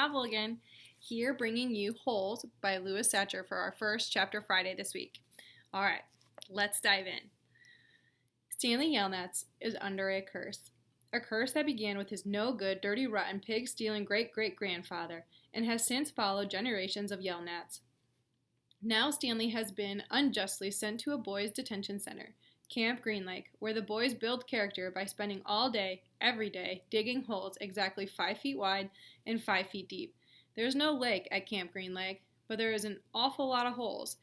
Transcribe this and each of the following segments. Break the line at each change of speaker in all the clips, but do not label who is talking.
novel again, here bringing you Holes by Louis Sachar for our first chapter Friday this week. All right, let's dive in. Stanley Yelnats is under a curse that began with his no-good, dirty, rotten, pig-stealing great-great-grandfather and has since followed generations of Yelnats. Now Stanley has been unjustly sent to a boys' detention center, Camp Green Lake, where the boys build character by spending all day, every day, digging holes exactly 5 feet wide and 5 feet deep. There's no lake at Camp Green Lake, but there is an awful lot of holes.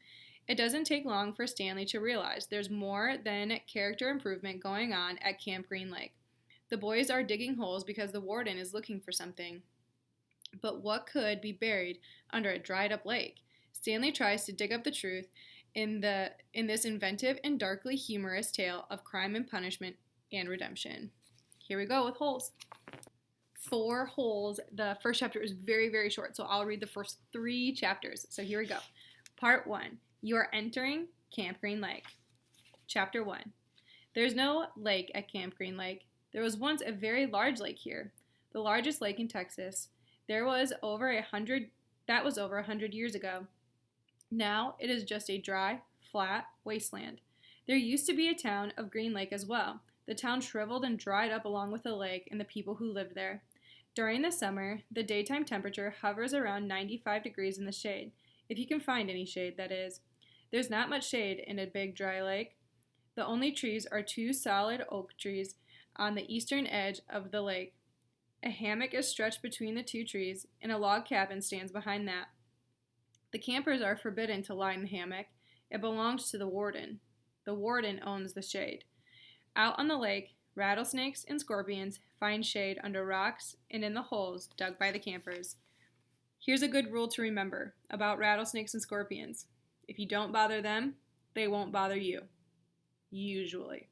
It doesn't take long for Stanley to realize there's more than character improvement going on at Camp Green Lake. The boys are digging holes because the warden is looking for something. But what could be buried under a dried-up lake? Stanley tries to dig up the truth in this inventive and darkly humorous tale of crime and punishment and redemption. Here we go with Holes. 4 holes. The first chapter is very, very short, so I'll read the first 3 chapters. So here we go. Part 1. You are entering Camp Green Lake. Chapter 1. There's no lake at Camp Green Lake. There was once a very large lake here, the largest lake in Texas. That was over 100 years ago. Now it is just a dry, flat wasteland. There used to be a town of Green Lake as well. The town shriveled and dried up along with the lake and the people who lived there. During the summer, the daytime temperature hovers around 95 degrees in the shade, if you can find any shade, that is. There's not much shade in a big dry lake. The only trees are 2 solid oak trees on the eastern edge of the lake. A hammock is stretched between the 2 trees, and a log cabin stands behind that. The campers are forbidden to lie in the hammock. It belongs to the warden. The warden owns the shade. Out on the lake, rattlesnakes and scorpions find shade under rocks and in the holes dug by the campers. Here's a good rule to remember about rattlesnakes and scorpions. If you don't bother them, they won't bother you. Usually.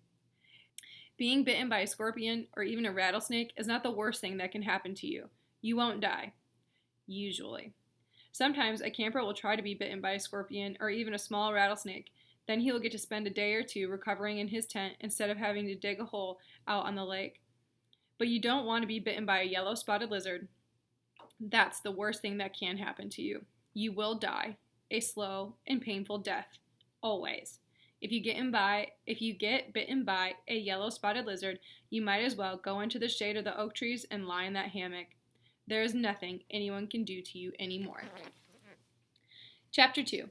Being bitten by a scorpion or even a rattlesnake is not the worst thing that can happen to you. You won't die. Usually. Sometimes a camper will try to be bitten by a scorpion or even a small rattlesnake. Then he will get to spend a day or 2 recovering in his tent instead of having to dig a hole out on the lake. But you don't want to be bitten by a yellow spotted lizard. That's the worst thing that can happen to you. You will die. A slow and painful death. Always. If you get bitten by a yellow spotted lizard, you might as well go into the shade of the oak trees and lie in that hammock. There is nothing anyone can do to you anymore. Chapter 2.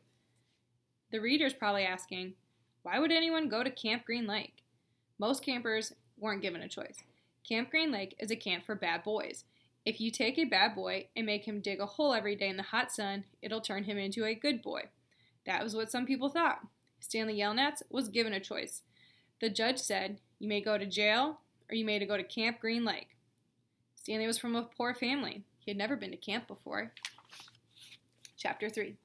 The reader's probably asking, why would anyone go to Camp Green Lake? Most campers weren't given a choice. Camp Green Lake is a camp for bad boys. If you take a bad boy and make him dig a hole every day in the hot sun, it'll turn him into a good boy. That was what some people thought. Stanley Yelnats was given a choice. The judge said, you may go to jail or you may go to Camp Green Lake. Stanley was from a poor family. He had never been to camp before. Chapter 3.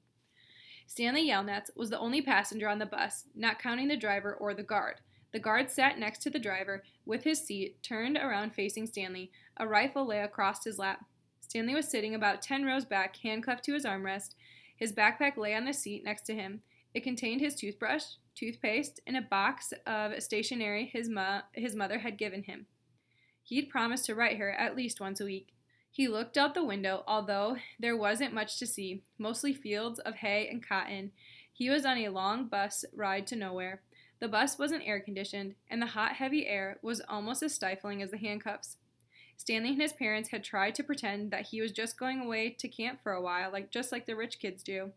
Stanley Yelnats was the only passenger on the bus, not counting the driver or the guard. The guard sat next to the driver with his seat turned around facing Stanley. A rifle lay across his lap. Stanley was sitting about 10 rows back, handcuffed to his armrest. His backpack lay on the seat next to him. It contained his toothbrush, toothpaste, and a box of stationery his mother had given him. He'd promised to write her at least once a week. He looked out the window, although there wasn't much to see, mostly fields of hay and cotton. He was on a long bus ride to nowhere. The bus wasn't air-conditioned, and the hot, heavy air was almost as stifling as the handcuffs. Stanley and his parents had tried to pretend that he was just going away to camp for a while, just like the rich kids do.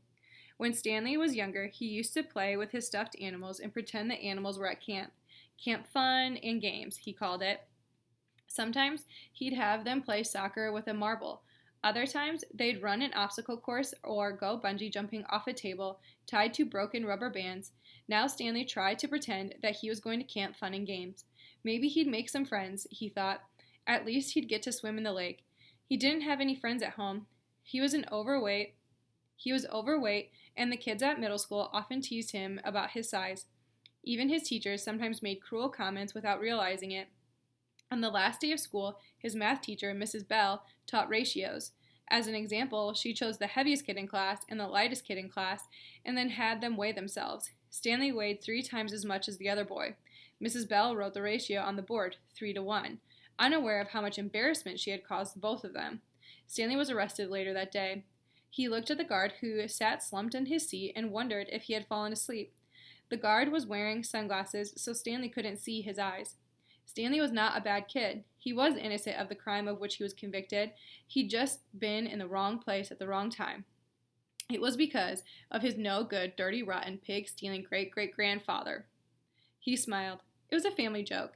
When Stanley was younger, he used to play with his stuffed animals and pretend the animals were at camp. Camp fun and games, he called it. Sometimes he'd have them play soccer with a marble. Other times they'd run an obstacle course or go bungee jumping off a table tied to broken rubber bands. Now Stanley tried to pretend that he was going to camp fun and games. Maybe he'd make some friends, he thought. At least he'd get to swim in the lake. He didn't have any friends at home. He was overweight, and the kids at middle school often teased him about his size. Even his teachers sometimes made cruel comments without realizing it. On the last day of school, his math teacher, Mrs. Bell, taught ratios. As an example, she chose the heaviest kid in class and the lightest kid in class, and then had them weigh themselves. Stanley weighed 3 times as much as the other boy. Mrs. Bell wrote the ratio on the board, 3 to 1, unaware of how much embarrassment she had caused both of them. Stanley was arrested later that day. He looked at the guard who sat slumped in his seat and wondered if he had fallen asleep. The guard was wearing sunglasses, so Stanley couldn't see his eyes. Stanley was not a bad kid. He was innocent of the crime of which he was convicted. He'd just been in the wrong place at the wrong time. It was because of his no-good, dirty, rotten, pig-stealing great-great-grandfather. He smiled. It was a family joke.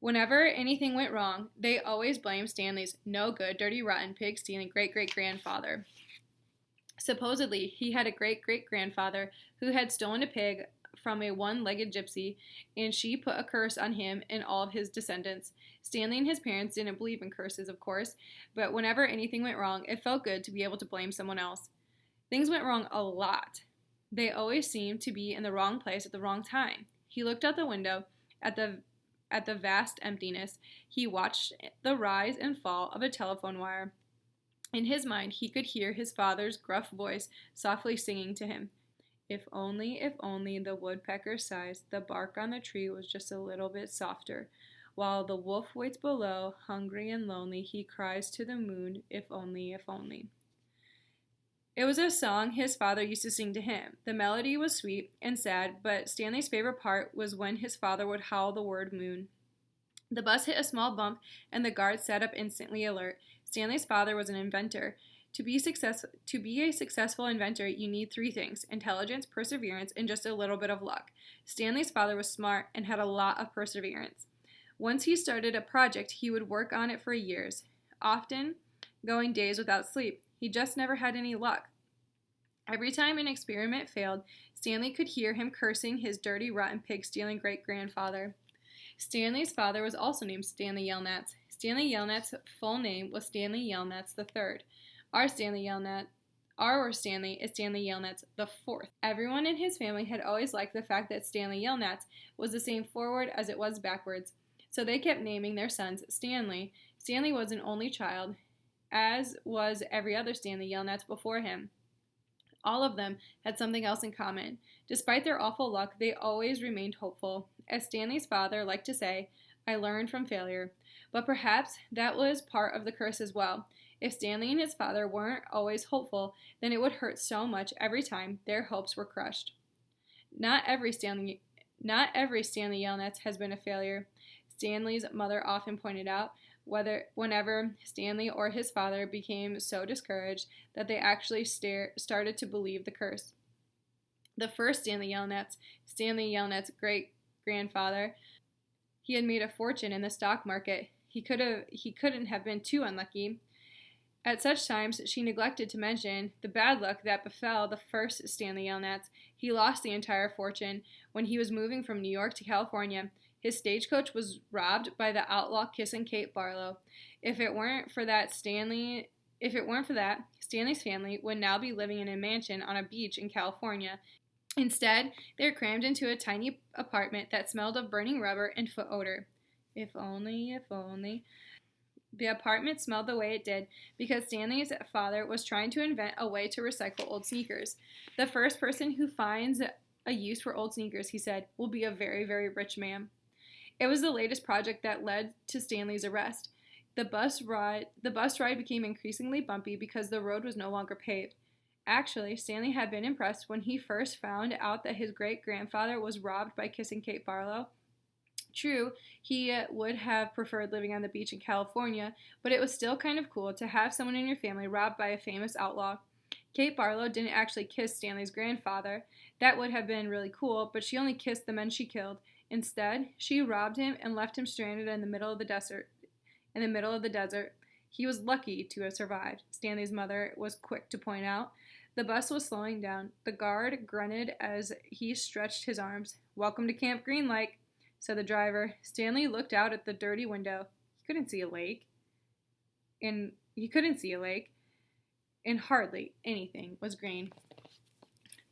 Whenever anything went wrong, they always blamed Stanley's no-good, dirty, rotten, pig-stealing great-great-grandfather. Supposedly, he had a great-great-grandfather who had stolen a pig from a one-legged gypsy, and she put a curse on him and all of his descendants. Stanley and his parents didn't believe in curses, of course, but whenever anything went wrong, it felt good to be able to blame someone else. Things went wrong a lot. They always seemed to be in the wrong place at the wrong time. He looked out the window at the vast emptiness. He watched the rise and fall of a telephone wire. In his mind, he could hear his father's gruff voice softly singing to him. If only the woodpecker sighs, the bark on the tree was just a little bit softer. While the wolf waits below, hungry and lonely, he cries to the moon, if only, if only. It was a song his father used to sing to him. The melody was sweet and sad, but Stanley's favorite part was when his father would howl the word moon. The bus hit a small bump, and the guard sat up instantly alert. Stanley's father was an inventor. To be a successful inventor, you need 3 things: intelligence, perseverance, and just a little bit of luck. Stanley's father was smart and had a lot of perseverance. Once he started a project, he would work on it for years, often going days without sleep. He just never had any luck. Every time an experiment failed, Stanley could hear him cursing his dirty, rotten, pig-stealing great-grandfather. Stanley's father was also named Stanley Yelnats. Stanley Yelnats' full name was Stanley Yelnats III. Our Stanley is Stanley Yelnats IV. Everyone in his family had always liked the fact that Stanley Yelnats was the same forward as it was backwards, so they kept naming their sons Stanley. Stanley was an only child, as was every other Stanley Yelnats before him. All of them had something else in common. Despite their awful luck, they always remained hopeful. As Stanley's father liked to say, I learned from failure. But perhaps that was part of the curse as well. If Stanley and his father weren't always hopeful, then it would hurt so much every time their hopes were crushed. Not every Stanley Yelnats has been a failure. Stanley's mother often pointed out, whenever Stanley or his father became so discouraged that they actually started to believe the curse. The first Stanley Yelnats' great-grandfather, he had made a fortune in the stock market. He couldn't have been too unlucky. At such times, she neglected to mention the bad luck that befell the first Stanley Yelnats. He lost the entire fortune when he was moving from New York to California. His stagecoach was robbed by the outlaw Kissin' Kate Barlow. If it weren't for that, Stanley's family would now be living in a mansion on a beach in California. Instead, they were crammed into a tiny apartment that smelled of burning rubber and foot odor. If only. The apartment smelled the way it did because Stanley's father was trying to invent a way to recycle old sneakers. The first person who finds a use for old sneakers, he said, will be a very, very rich man. It was the latest project that led to Stanley's arrest. The bus ride became increasingly bumpy because the road was no longer paved. Actually, Stanley had been impressed when he first found out that his great-grandfather was robbed by Kissin' Kate Barlow. True, he would have preferred living on the beach in California, but it was still kind of cool to have someone in your family robbed by a famous outlaw. Kate Barlow didn't actually kiss Stanley's grandfather. That would have been really cool, but she only kissed the men she killed. Instead, she robbed him and left him stranded in the middle of the desert. He was lucky to have survived, Stanley's mother was quick to point out. The bus was slowing down. The guard grunted as he stretched his arms. Welcome to Camp Green Lake, said the driver. Stanley looked out at the dirty window. He couldn't see a lake. And hardly anything was green.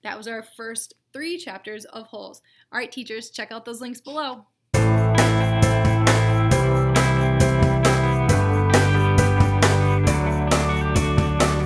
That was our first 3 chapters of Holes. All right, teachers, check out those links below.